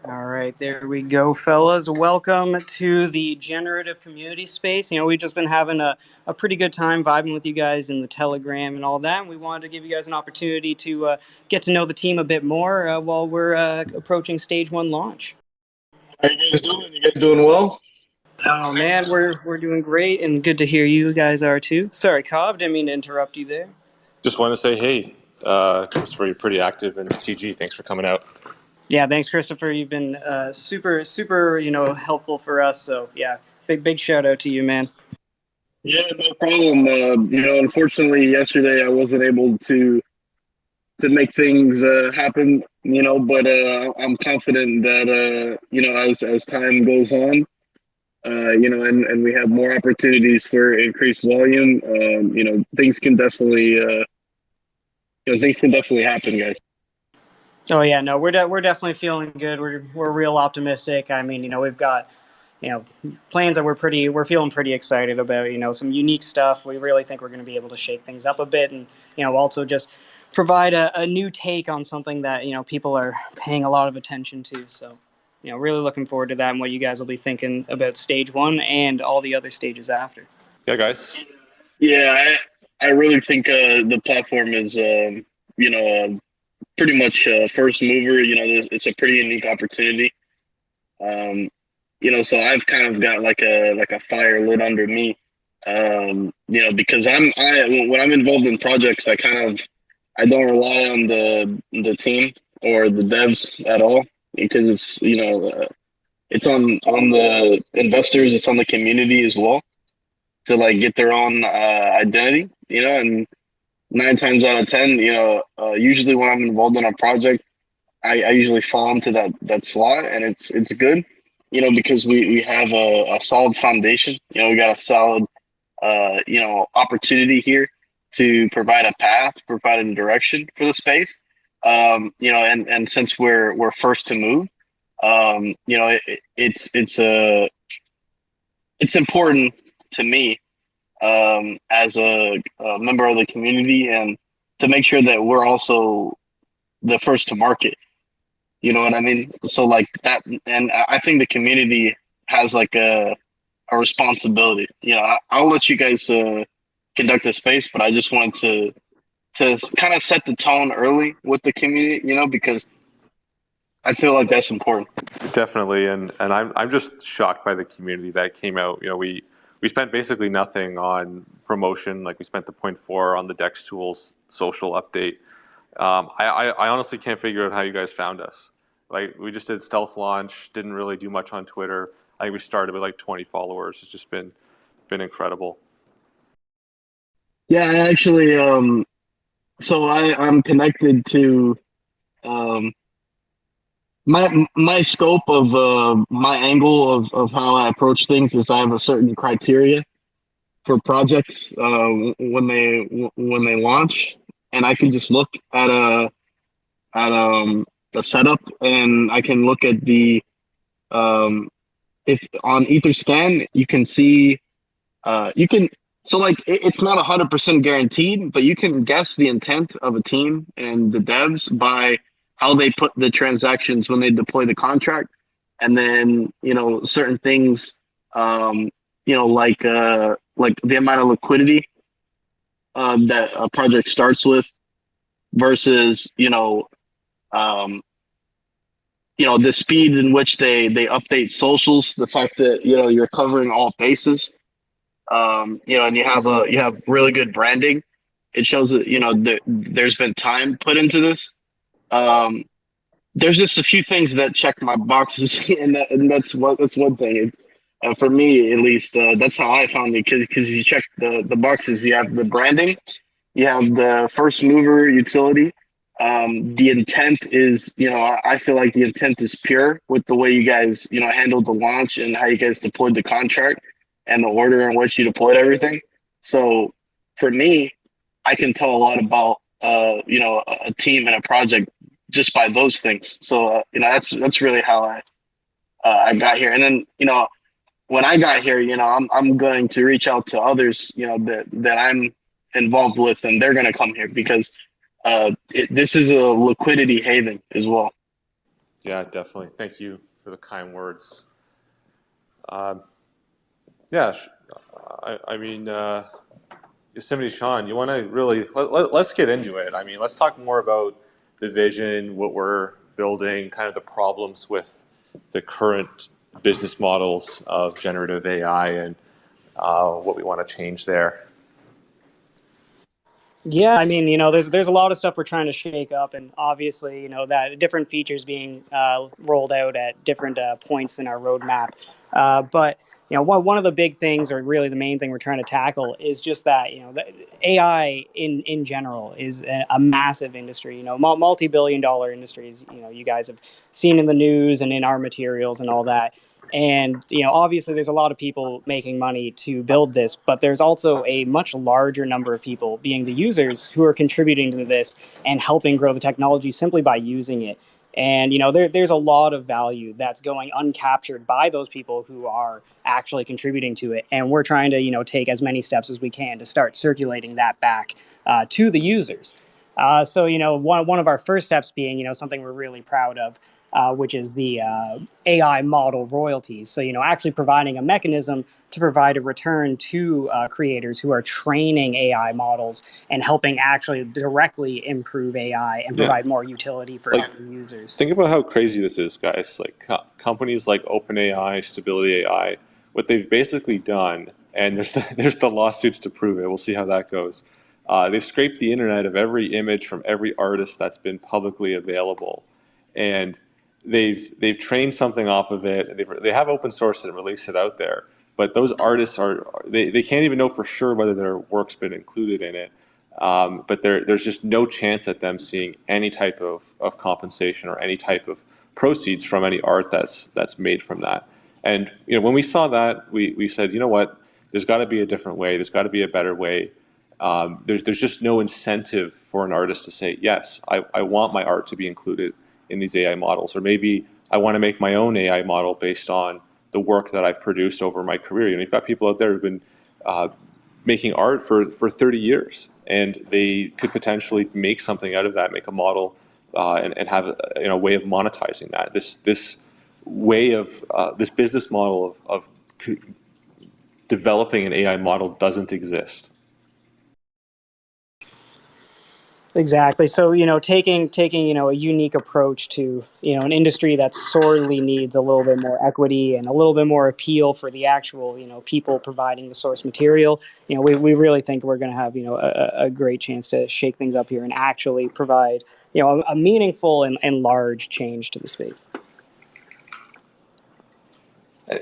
All right, there we go, fellas. Welcome to the generative community space. We've just been having a pretty good time vibing with you guys in the Telegram and all that. And we wanted to give you guys an opportunity to get to know the team a bit more while we're approaching stage one launch. How you guys doing? You guys doing well? Oh man, we're doing great, and good to hear you guys are too. Sorry, Cobb, didn't mean to interrupt you there. Just want to say, hey, Christopher, you're pretty active in TG. Thanks for coming out. Yeah, thanks, Christopher. You've been super, helpful for us. So yeah, big shout out to you, man. Yeah, no problem. Unfortunately, yesterday I wasn't able to make things happen. But I'm confident that as time goes on, and we have more opportunities for increased volume. Things can definitely happen, guys. Oh yeah, no, we're definitely feeling good. We're real optimistic. I mean, we've got plans that we're feeling pretty excited about. Some unique stuff. We really think we're going to be able to shake things up a bit, and also just provide a new take on something that people are paying a lot of attention to. So really looking forward to that and what you guys will be thinking about stage one and all the other stages after. Yeah, guys. Yeah, I really think the platform is pretty much first mover. It's a pretty unique opportunity. So I've kind of got like a fire lit under me. Because when I'm involved in projects, I don't rely on the team or the devs at all, because it's on the investors, it's on the community as well to like get their own identity, and 9 times out of 10, usually when I'm involved in a project, I usually fall into that slot, and it's good, because we have a solid foundation. We got a solid opportunity here to provide a path, provide a direction for the space. And since we're first to move, it's important to me, as a member of the community, and to make sure that we're also the first to market. You know what I mean? So like that, and I think the community has like a responsibility. I'll let you guys conduct the space, but I just wanted to kind of set the tone early with the community, because I feel like that's important. Definitely, and I'm just shocked by the community that came out. We spent basically nothing on promotion. Like, we spent the 0.4 on the Dex Tools social update. I honestly can't figure out how you guys found us. Like, we just did stealth launch, didn't really do much on Twitter. I think we started with like 20 followers. It's just been incredible. Yeah, actually, so I'm connected to um, my scope of my angle of how I approach things is I have a certain criteria for projects when they launch, and I can just look at the setup, and I can look at the if on Etherscan you can see you can so like it's not 100% guaranteed, but you can guess the intent of a team and the devs by how they put the transactions when they deploy the contract, and then certain things, like the amount of liquidity that a project starts with versus um, the speed in which they update socials, the fact that you're covering all bases, and you have really good branding. It shows that there's been time put into this. Um, there's just a few things that check my boxes, and that's one thing. For me, at least, that's how I found it, because you check the boxes. You have the branding, you have the first mover utility. The intent is, I feel like the intent is pure with the way you guys, handled the launch and how you guys deployed the contract and the order in which you deployed everything. So for me, I can tell a lot about, a team and a project just by those things. So, that's really how I got here. And then, when I got here, I'm going to reach out to others, that I'm involved with, and they're going to come here because this is a liquidity haven as well. Yeah, definitely. Thank you for the kind words. Yeah, I mean, Yosemite Sean, you want to really let's get into it. I mean, let's talk more about the vision, what we're building, kind of the problems with the current business models of generative AI, and what we want to change there. Yeah, I mean, there's a lot of stuff we're trying to shake up, and obviously, that different features being rolled out at different points in our roadmap. But one of the big things, or really the main thing we're trying to tackle, is just that the AI in general is a massive industry. Multi-billion-dollar industries. You guys have seen in the news and in our materials and all that. And obviously, there's a lot of people making money to build this, but there's also a much larger number of people, being the users, who are contributing to this and helping grow the technology simply by using it. And there's a lot of value that's going uncaptured by those people who are actually contributing to it. And we're trying to take as many steps as we can to start circulating that back to the users. So one of our first steps being something we're really proud of, which is the AI model royalties. So, actually providing a mechanism to provide a return to creators who are training AI models and helping actually directly improve AI and provide more utility for users. Think about how crazy this is, guys. Like companies like OpenAI, Stability AI, what they've basically done, and there's the lawsuits to prove it. We'll see how that goes. They've scraped the internet of every image from every artist that's been publicly available, and they've trained something off of it. They have open sourced it and released it out there, but those artists they can't even know for sure whether their work's been included in it. But there's just no chance at them seeing any type of compensation or any type of proceeds from any art that's made from that. And when we saw that, we said, you know what, there's got to be a different way. There's got to be a better way. There's just no incentive for an artist to say, yes, I want my art to be included in these AI models, or maybe I want to make my own AI model based on the work that I've produced over my career. You've got people out there who've been making art for 30 years, and they could potentially make something out of that, make a model, and have a way of monetizing that. This way of this business model of developing an AI model doesn't exist. Exactly. So, taking a unique approach to an industry that sorely needs a little bit more equity and a little bit more appeal for the actual people providing the source material. We really think we're going to have a great chance to shake things up here and actually provide a meaningful and large change to the space.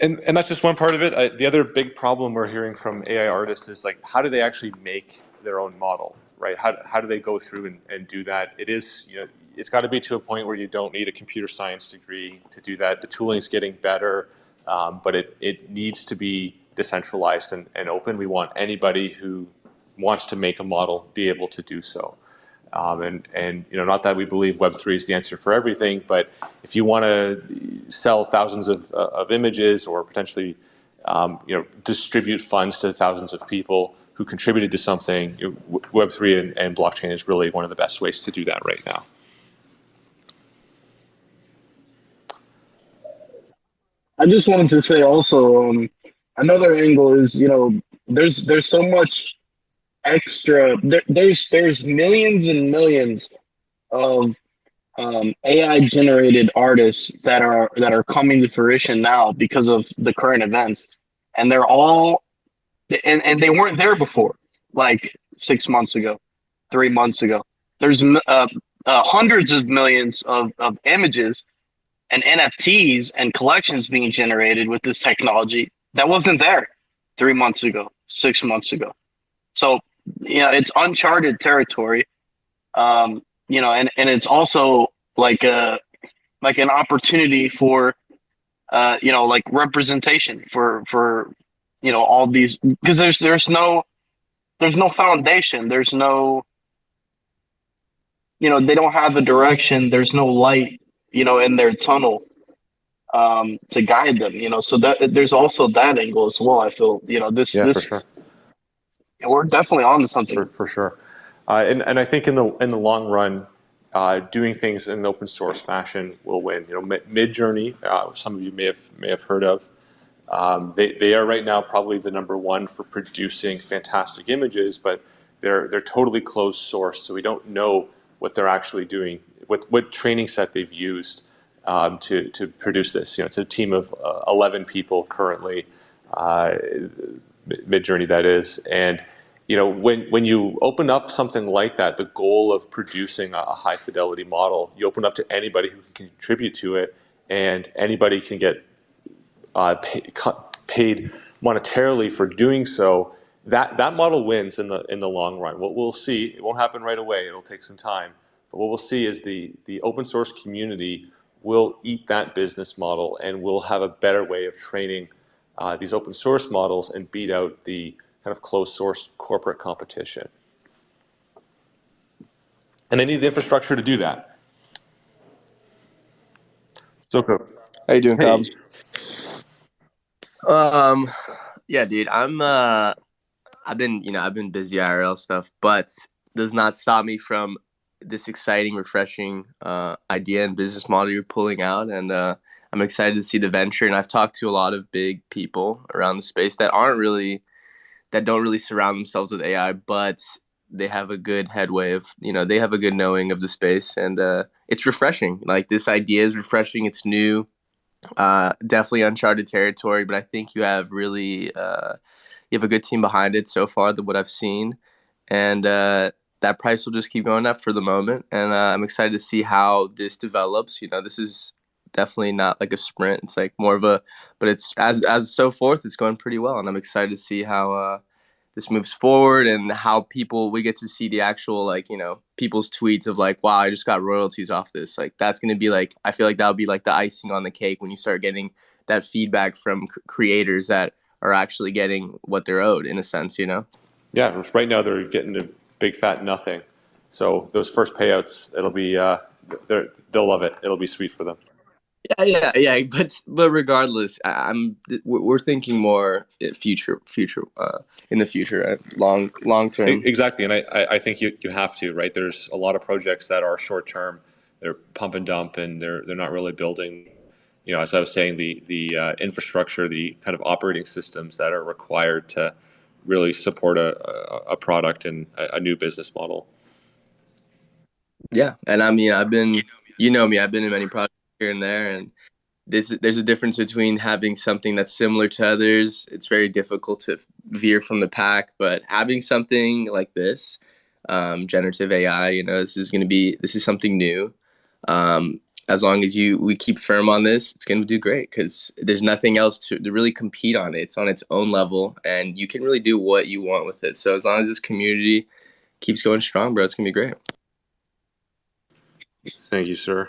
And that's just one part of it. The other big problem we're hearing from AI artists is, like, how do they actually make their own model, right? How do they go through and do that? It's got to be to a point where you don't need a computer science degree to do that. The tooling is getting better, but it needs to be decentralized and open. We want anybody who wants to make a model be able to do so. And not that we believe Web3 is the answer for everything, but if you want to sell thousands of images, or potentially distribute funds to thousands of people who contributed to something, Web3 and blockchain is really one of the best ways to do that right now. I just wanted to say also, another angle is, there's so much extra. There's millions and millions of AI generated artists that are coming to fruition now because of the current events, and they're all and they weren't there before, like 6 months ago, 3 months ago. There's hundreds of millions of images and NFTs and collections being generated with this technology that wasn't there 3 months ago, 6 months ago. So it's uncharted territory. And it's also like an opportunity for like representation for all these, because there's no foundation, there's no, they don't have a direction, there's no light in their tunnel to guide them, so that there's also that angle as well. I feel For sure. we're definitely on to something. For sure. And I think in the long run, doing things in an open source fashion will win. Midjourney, some of you may have heard of. They are right now probably the number one for producing fantastic images, but they're totally closed source, so we don't know what they're actually doing, what training set they've used to produce this. It's a team of 11 people currently, Midjourney that is, and when you open up something like that, the goal of producing a high fidelity model, you open up to anybody who can contribute to it, and anybody can get paid monetarily for doing so. That model wins in the long run. What we'll see, it won't happen right away. It'll take some time. But what we'll see is the open source community will eat that business model, and will have a better way of training these open source models and beat out the kind of closed source corporate competition. And they need the infrastructure to do that. So, how you doing, hey. Cobb? Yeah, dude, I've been busy IRL stuff, but does not stop me from this exciting, refreshing idea and business model you're pulling out, and I'm excited to see the venture. And I've talked to a lot of big people around the space that don't really surround themselves with AI, but they have a good headway of, they have a good knowing of the space, and it's refreshing. Like, this idea is refreshing. It's new, definitely uncharted territory, but I think you have really, you have a good team behind it so far, what I've seen, and that price will just keep going up for the moment. And I'm excited to see how this develops. This is definitely not like a sprint. It's like more of a, but it's as so forth. It's going pretty well, and I'm excited to see how this moves forward, and how we get to see the actual, people's tweets of like, wow, I just got royalties off this. Like, that's going to be like, I feel like that'll be like the icing on the cake when you start getting that feedback from creators that are actually getting what they're owed, in a sense, Yeah, right now they're getting a big fat nothing. So those first payouts, it'll be they'll love it. It'll be sweet for them. Yeah. But regardless, we're thinking more future in the future, long term. Exactly, and I think you have to, right? There's a lot of projects that are short term. They're pump and dump, and they're not really building. As I was saying, the infrastructure, the kind of operating systems that are required to really support a product and a new business model. Yeah, and I mean, I've been in many projects here and there, and there's a difference between having something that's similar to others. It's very difficult to veer from the pack, but having something like this, generative AI, this is something new. As long as we keep firm on this, it's going to do great, because there's nothing else to really compete on it. It's on its own level, and you can really do what you want with it. So as long as this community keeps going strong, bro, it's going to be great. Thank you, sir.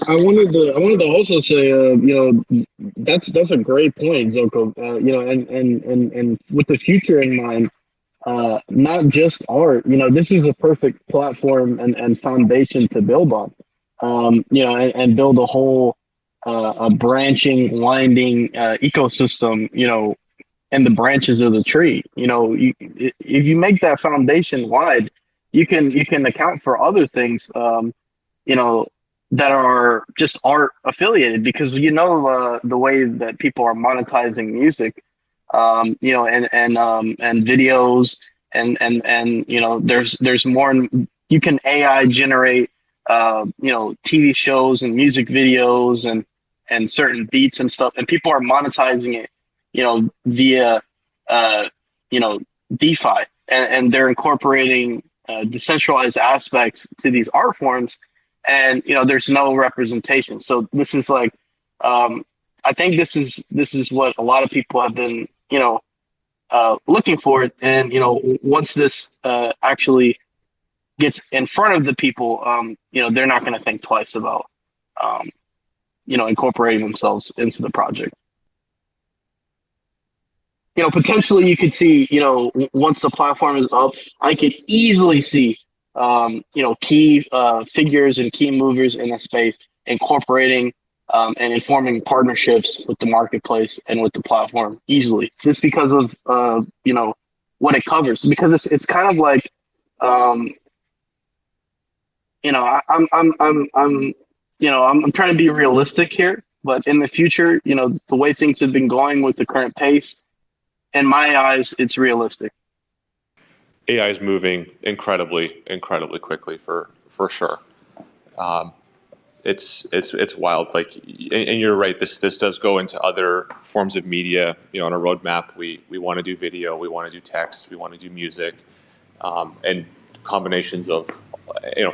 I wanted to also say, that's a great point, Zoko. And with the future in mind, not just art. This is a perfect platform and foundation to build on. And build a whole a branching, winding ecosystem. And the branches of the tree. If you make that foundation wide, you can account for other things. That are just art affiliated, because the way that people are monetizing music, and videos, and there's more. You can AI generate TV shows and music videos and certain beats and stuff, and people are monetizing it via DeFi, and they're incorporating decentralized aspects to these art forms, and there's no representation. So this is like, I think this is what a lot of people have been looking for, and once this actually gets in front of the people, they're not going to think twice about incorporating themselves into the project. Potentially you could see, once the platform is up, I could easily see, key figures and key movers in the space incorporating and informing partnerships with the marketplace and with the platform easily, just because of what it covers. Because it's kind of like I'm trying to be realistic here, but in the future, the way things have been going with the current pace, in my eyes, it's realistic. AI is moving incredibly quickly for sure. It's wild. Like, and you're right. This does go into other forms of media. On a roadmap, we want to do video, we want to do text, we want to do music, and combinations of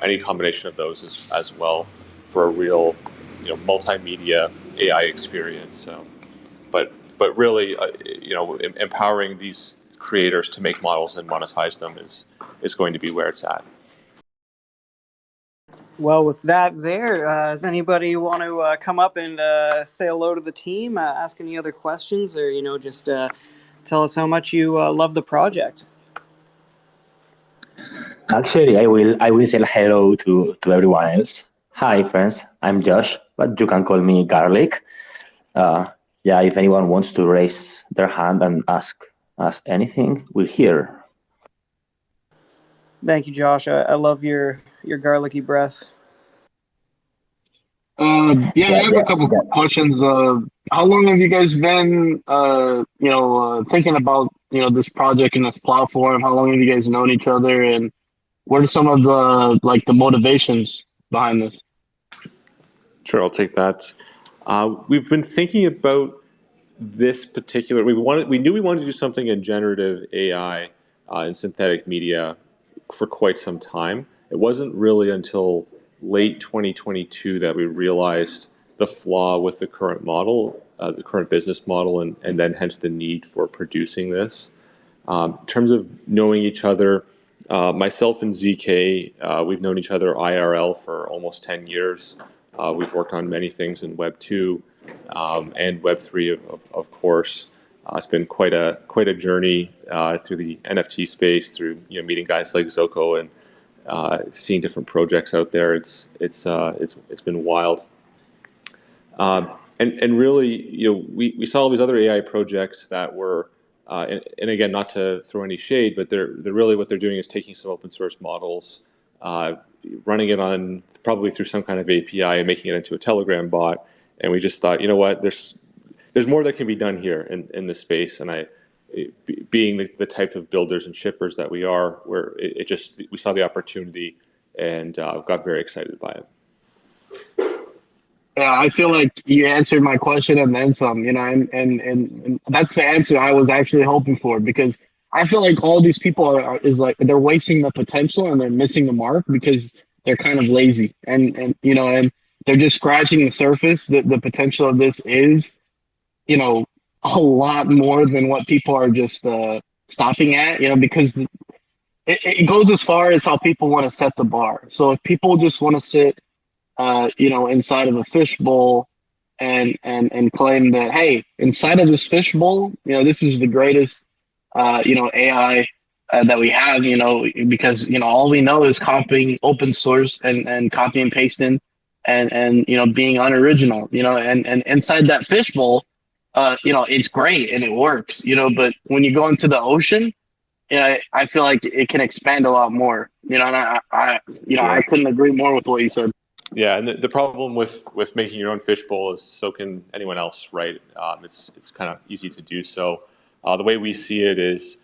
any combination of those as well for a real multimedia AI experience. So, but really, empowering these creators to make models and monetize them is going to be where it's at. Well, with that there, does anybody want to come up and say hello to the team, ask any other questions, or just tell us how much you love the project? Actually, I will say hello to everyone else. Hi, friends. I'm Josh, but you can call me Garlic. Yeah, if anyone wants to raise their hand and ask us anything, we're here. Thank you, Josh. I love your garlicky breath. Yeah, I have a couple Yeah. questions. How long have you guys been, thinking about, this project and this platform? How long have you guys known each other, and what are some of the motivations behind this? Sure, I'll take that. We've been thinking about this particular. We knew we wanted to do something in generative AI and synthetic media for quite some time. It wasn't really until late 2022 that we realized the flaw with the current model, the current business model, and then hence the need for producing this. In terms of knowing each other, myself and ZK, we've known each other IRL for almost 10 years. We've worked on many things in Web 2 and Web 3, of course. It's been quite a journey through the NFT space, through meeting guys like Zoko and seeing different projects out there. It's been wild. And really, we saw all these other AI projects that were, and again, not to throw any shade, but they're really what they're doing is taking some open source models, running it on probably through some kind of API and making it into a Telegram bot. And we just thought, you know what, there's more that can be done here in this space. And being the type of builders and shippers that we are, where we saw the opportunity and got very excited by it. Yeah, I feel like you answered my question and then some, and that's the answer I was actually hoping for, because I feel like all these people is like they're wasting the potential and they're missing the mark because they're kind of lazy and they're just scratching the surface. The potential of this is, a lot more than what people are just stopping at, because it goes as far as how people want to set the bar. So if people just want to sit inside of a fishbowl and claim that, hey, inside of this fishbowl, this is the greatest, AI that we have, because, all we know is copying open source and copy and pasting and being unoriginal, and inside that fishbowl, it's great and it works, but when you go into the ocean, I feel like it can expand a lot more, and I couldn't agree more with what you said. Yeah, and the problem with making your own fishbowl is so can anyone else, right? It's kind of easy to do so. The way we see it is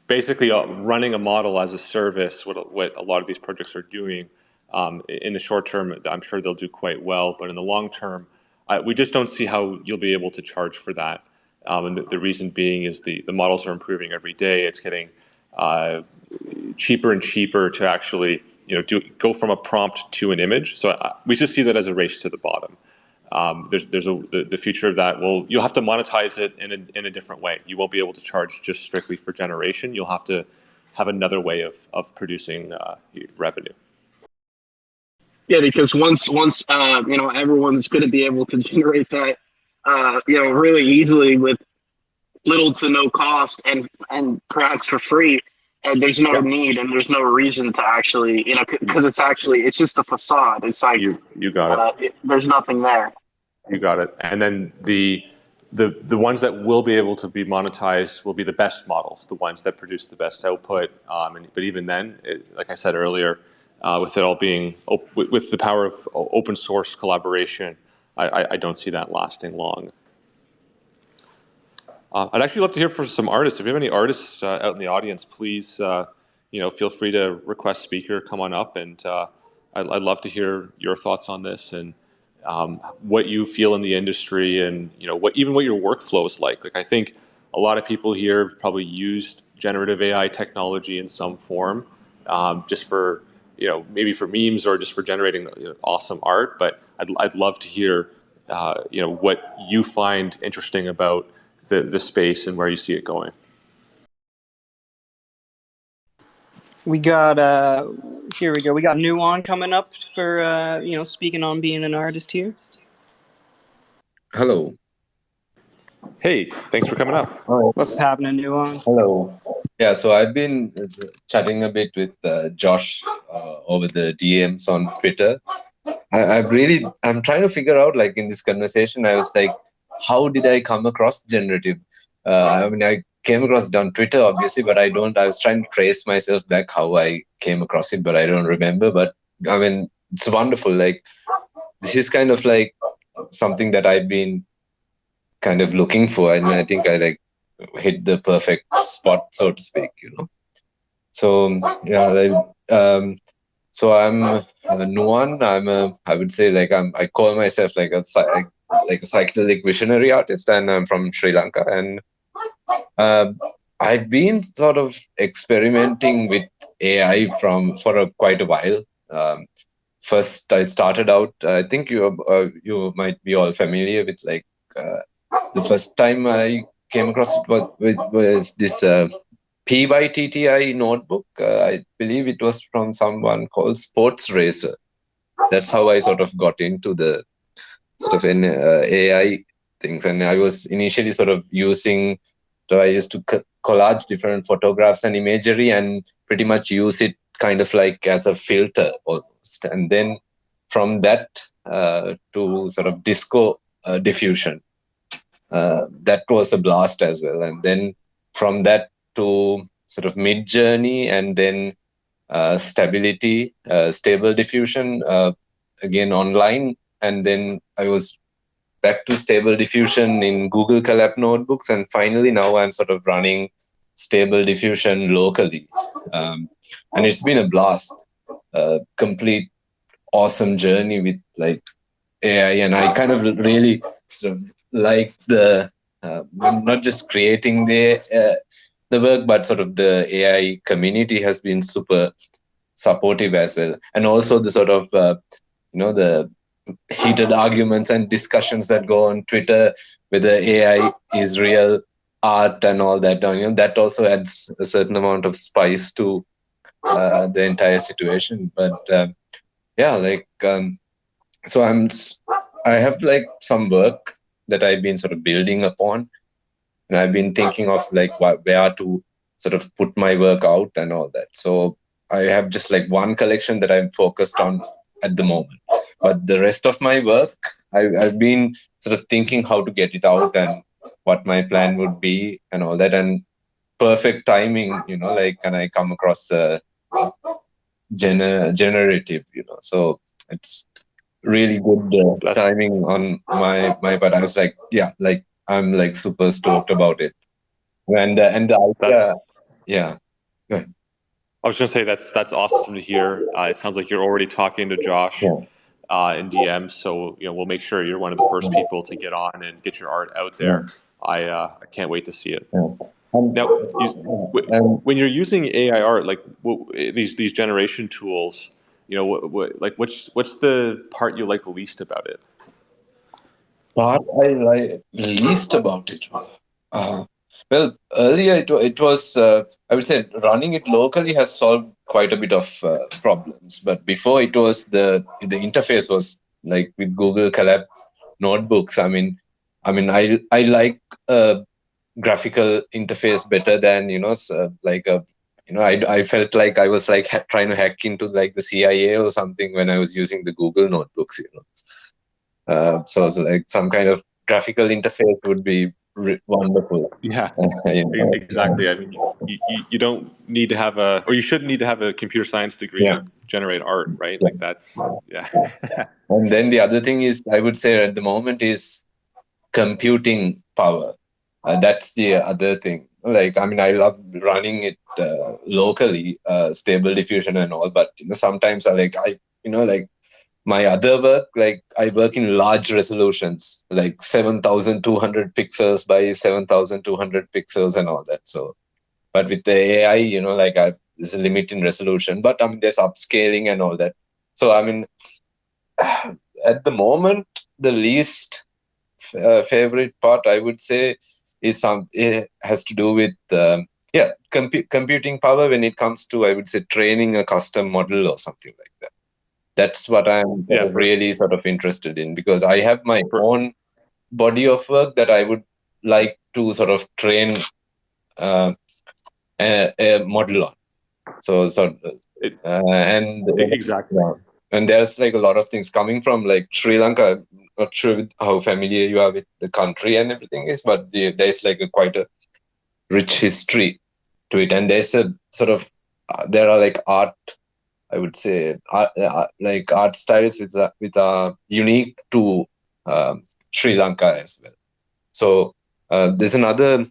basically running a model as a service. What a lot of these projects are doing. In the short term, I'm sure they'll do quite well, but in the long term, we just don't see how you'll be able to charge for that. And the reason being is the models are improving every day. It's getting cheaper and cheaper to actually go from a prompt to an image. So we just see that as a race to the bottom. There's the future of that. Well, you'll have to monetize it in a different way. You won't be able to charge just strictly for generation. You'll have to have another way of producing revenue. Yeah, because once everyone's going to be able to generate that really easily with little to no cost and perhaps for free. And there's no need and there's no reason to actually, because it's just a facade. It's like you got it. There's nothing there. You got it. And then the ones that will be able to be monetized will be the best models, the ones that produce the best output. But even then, like I said earlier, with it all being with the power of open source collaboration, I don't see that lasting long. I'd actually love to hear from some artists. If you have any artists out in the audience, please, feel free to request speaker, come on up, and I'd love to hear your thoughts on this and what you feel in the industry, and what your workflow is like. Like, I think a lot of people here have probably used generative AI technology in some form, just for maybe for memes or just for generating awesome art. But I'd love to hear what you find interesting about the space and where you see it going. We got here we go. We got Nuon coming up for speaking on being an artist here. Hello. Hey, thanks for coming up. What's happening, Nuon? Hello. Yeah, so I've been chatting a bit with Josh over the DMs on Twitter. I'm trying to figure out, like, in this conversation, I was like, how did I come across generative? I came across it on Twitter, obviously, but I was trying to trace myself back how I came across it, but I don't remember. But I mean, it's wonderful. Like, this is kind of like something that I've been kind of looking for, and I think I like hit the perfect spot, so to speak. So yeah, so I'm Nuan. I would say, like, I call myself like a psychedelic visionary artist, and I'm from Sri Lanka. And I've been sort of experimenting with AI for quite a while. First, I started out. I think you might be all familiar with, like, the first time I came across it was this PYTTI notebook. I believe it was from someone called Sports Racer. That's how I sort of got into the sort of AI things. And I was initially sort of I used to collage different photographs and imagery and pretty much use it kind of like as a filter almost. And then from that to sort of disco diffusion. That was a blast as well. And then from that to sort of mid-journey, and then stable diffusion, again online. And then I was back to stable diffusion in Google Colab notebooks. And finally, now I'm sort of running stable diffusion locally. And it's been a blast, complete awesome journey with, like, AI. And I kind of really sort of like the not just creating the work, but sort of the AI community has been super supportive as well. And also the sort of the heated arguments and discussions that go on Twitter, whether AI is real art and all that. That also adds a certain amount of spice to the entire situation. But so I have, like, some work that I've been sort of building upon, and I've been thinking of, like, where to sort of put my work out and all that. So I have just, like, one collection that I'm focused on at the moment, but the rest of my work, I've been sort of thinking how to get it out and what my plan would be and all that. And perfect timing, like, and I come across Generativ, so it's really good timing on my part. I was like, yeah, like, I'm, like, super stoked about it. And the idea, yeah. Go ahead. I was going to say that's awesome to hear. It sounds like you're already talking to Josh in DM, so we'll make sure you're one of the first people to get on and get your art out there. I can't wait to see it. Now, when you're using AI art, like, these generation tools, what's the part you like least about it? Part I like least about it. Well, earlier it was, I would say, running it locally has solved quite a bit of problems. But before, it was the interface was, like, with Google Colab notebooks. I mean, I like graphical interface better than I felt like I was, like, trying to hack into, like, the CIA or something when I was using the Google notebooks. So like some kind of graphical interface would be wonderful. Yeah, You know? exactly. I mean, you don't need to have or you shouldn't need to have a computer science degree Yeah. to generate art, right? Yeah. Like that's, yeah. And then the other thing is, I would say at the moment is computing power. That's the other thing. Like, I mean, I love running it locally, stable diffusion and all, but sometimes like my other work, like I work in large resolutions, like 7,200 pixels by 7,200 pixels and all that. So, but with the AI, there's a limit in resolution, but I mean, there's upscaling and all that. So, I mean, at the moment, the least favorite part I would say is it has to do with computing power when it comes to, I would say, training a custom model or something like that. That's what I'm Yeah, really sort of interested in, because I have my for own body of work that I would like to sort of train uh, a model on. So it, and exactly. yeah. And there's like a lot of things coming from like Sri Lanka. I'm not sure how familiar you are with the country and everything is, but there's like quite a rich history to it. And there's a sort of there are like art, I would say, like art styles with unique to Sri Lanka as well. So there's another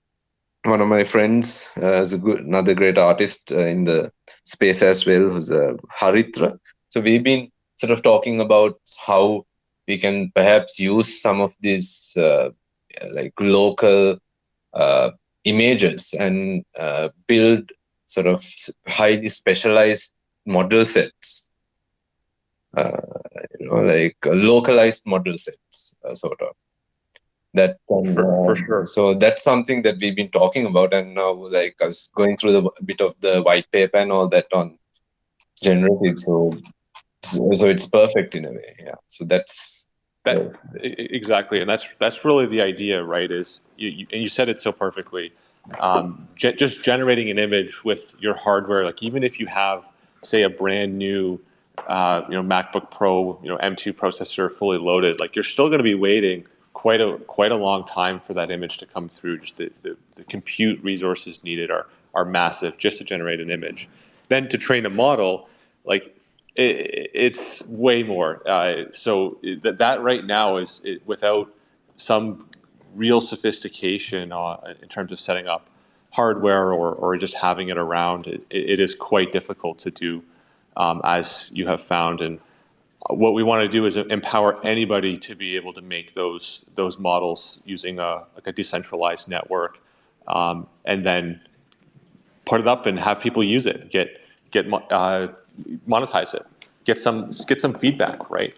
one of my friends is another great artist in the space as well, who's Haritra. So we've been sort of talking about how we can perhaps use some of these like local uh, images and build sort of highly specialized model sets, like localized model sets, sort of that can, For sure. so that's something that we've been talking about, and now like I was going through the bit of the white paper and all that on generative, so it's perfect in a way. Yeah, so that's That exactly, and that's really the idea, right? Is and you said it so perfectly. Just generating an image with your hardware, like even if you have, say, a brand new, MacBook Pro, M2 processor fully loaded, like you're still going to be waiting quite a long time for that image to come through. Just the compute resources needed are massive just to generate an image. Then to train a model, like it's way more. So that right now is without some real sophistication in terms of setting up hardware or just having it around. It is quite difficult to do, as you have found. And what we want to do is empower anybody to be able to make those models using like a decentralized network, and then put it up and have people use it, monetize it, get some feedback, right?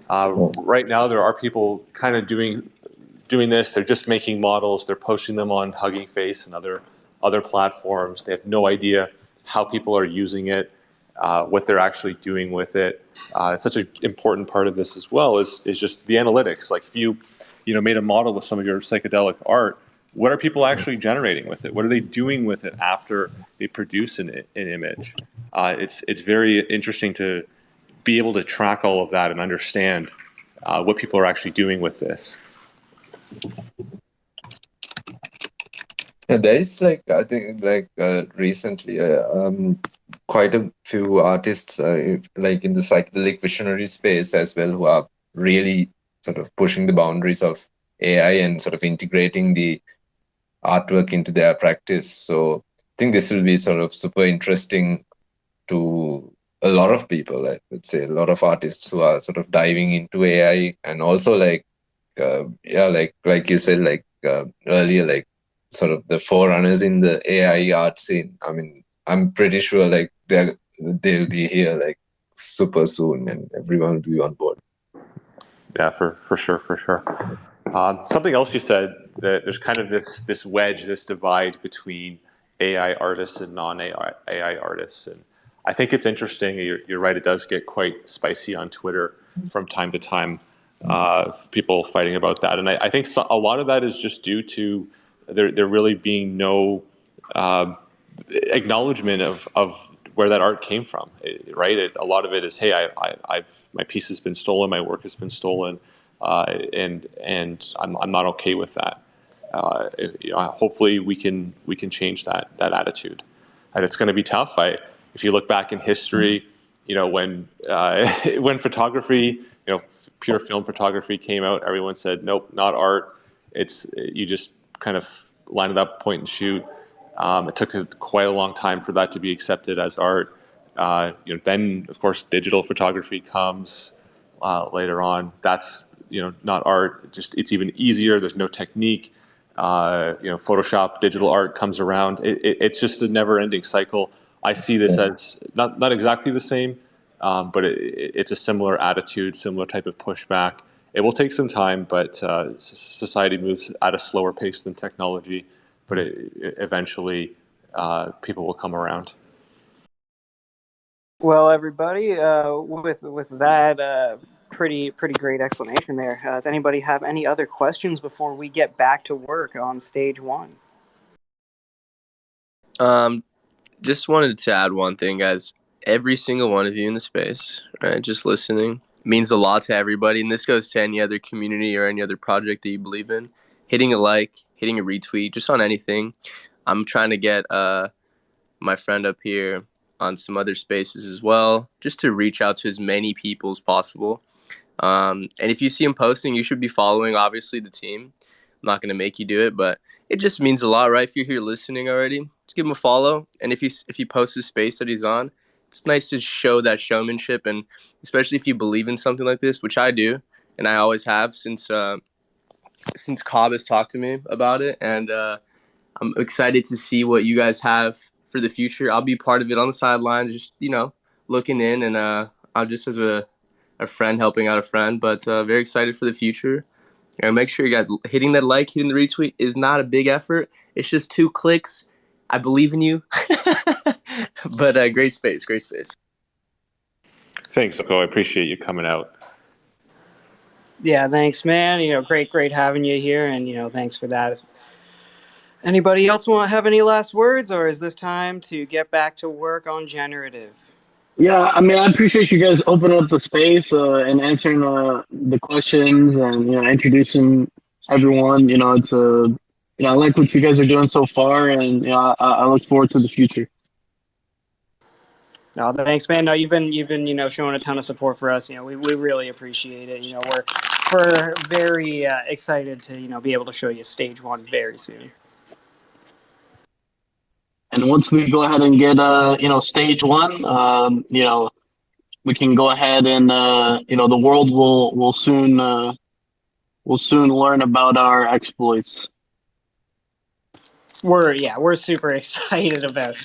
Right now, there are people kind of doing this. They're just making models. They're posting them on Hugging Face and other platforms. They have no idea how people are using it, what they're actually doing with it. It's such an important part of this as well is just the analytics. Like if you made a model with some of your psychedelic art, what are people actually generating with it? What are they doing with it after they produce an image? It's very interesting to be able to track all of that and understand what people are actually doing with this. yeah, there is like I think like recently quite a few artists like in the psychedelic visionary space as well, who are really sort of pushing the boundaries of AI and sort of integrating the artwork into their practice. So I think this will be sort of super interesting to a lot of people. I would say a lot of artists who are sort of diving into AI, and also like like you said, like earlier, like sort of the forerunners in the AI art scene. I mean, I'm pretty sure like they'll be here like super soon, and everyone will be on board. Yeah, for sure. Something else you said, that there's kind of this wedge, this divide between AI artists and non-AI artists, and I think it's interesting. You're right; it does get quite spicy on Twitter from time to time. People fighting about that, and I think a lot of that is just due to there really being no acknowledgement of where that art came from, right? A lot of it is, hey, I've my piece has been stolen, my work has been stolen, and I'm not okay with that. hopefully we can change that attitude. And it's going to be tough. If you look back in history, when when photography, pure film photography came out, everyone said, nope, not art. You just kind of line it up, point and shoot. It took quite a long time for that to be accepted as art. Then of course digital photography comes later on. That's not art. It's even easier. There's no technique. Photoshop, digital art comes around. It's just a never-ending cycle. I see this as not exactly the same, but it's a similar attitude, similar type of pushback. It will take some time, but society moves at a slower pace than technology. But eventually, people will come around. Well, everybody, with that pretty great explanation there. Does anybody have any other questions before we get back to work on stage one? Just wanted to add one thing, guys. Every single one of you in the space, right, just listening, means a lot to everybody. And this goes to any other community or any other project that you believe in. Hitting a like, hitting a retweet, just on anything. I'm trying to get my friend up here on some other spaces as well, just to reach out to as many people as possible. And if you see him posting, you should be following, obviously, the team. I'm not going to make you do it, but it just means a lot, right? If you're here listening already, just give him a follow. And if he posts the space that he's on, it's nice to show that showmanship. And especially if you believe in something like this, which I do, and I always have since Cobb has talked to me about it. And I'm excited to see what you guys have for the future. I'll be part of it on the sidelines, just, looking in, and I'm just as a friend helping out a friend, but very excited for the future. And make sure you guys hitting that like, hitting the retweet is not a big effort. It's just 2 clicks. I believe in you. But great space. Thanks, Oko. I appreciate you coming out. Yeah, thanks, man. Great having you here, and thanks for that. Anybody else want to have any last words, or is this time to get back to work on Generativ? Yeah, I mean, I appreciate you guys opening up the space and answering the questions and introducing everyone. It's I like what you guys are doing so far, and I look forward to the future. No, thanks, man. No, you've been showing a ton of support for us. We really appreciate it. We're very excited to be able to show you stage one very soon. And once we go ahead and get stage one, we can go ahead and the world will soon learn about our exploits. We're super excited about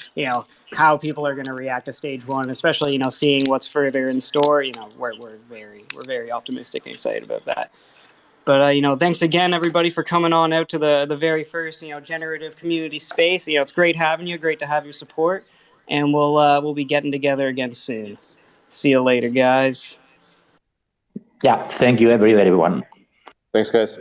how people are going to react to stage one, especially seeing what's further in store. We're very optimistic and excited about that. But thanks again, everybody, for coming on out to the very first Generativ community space. It's great having you. Great to have your support, and we'll be getting together again soon. See you later, guys. Yeah, thank you, everyone. Thanks, guys.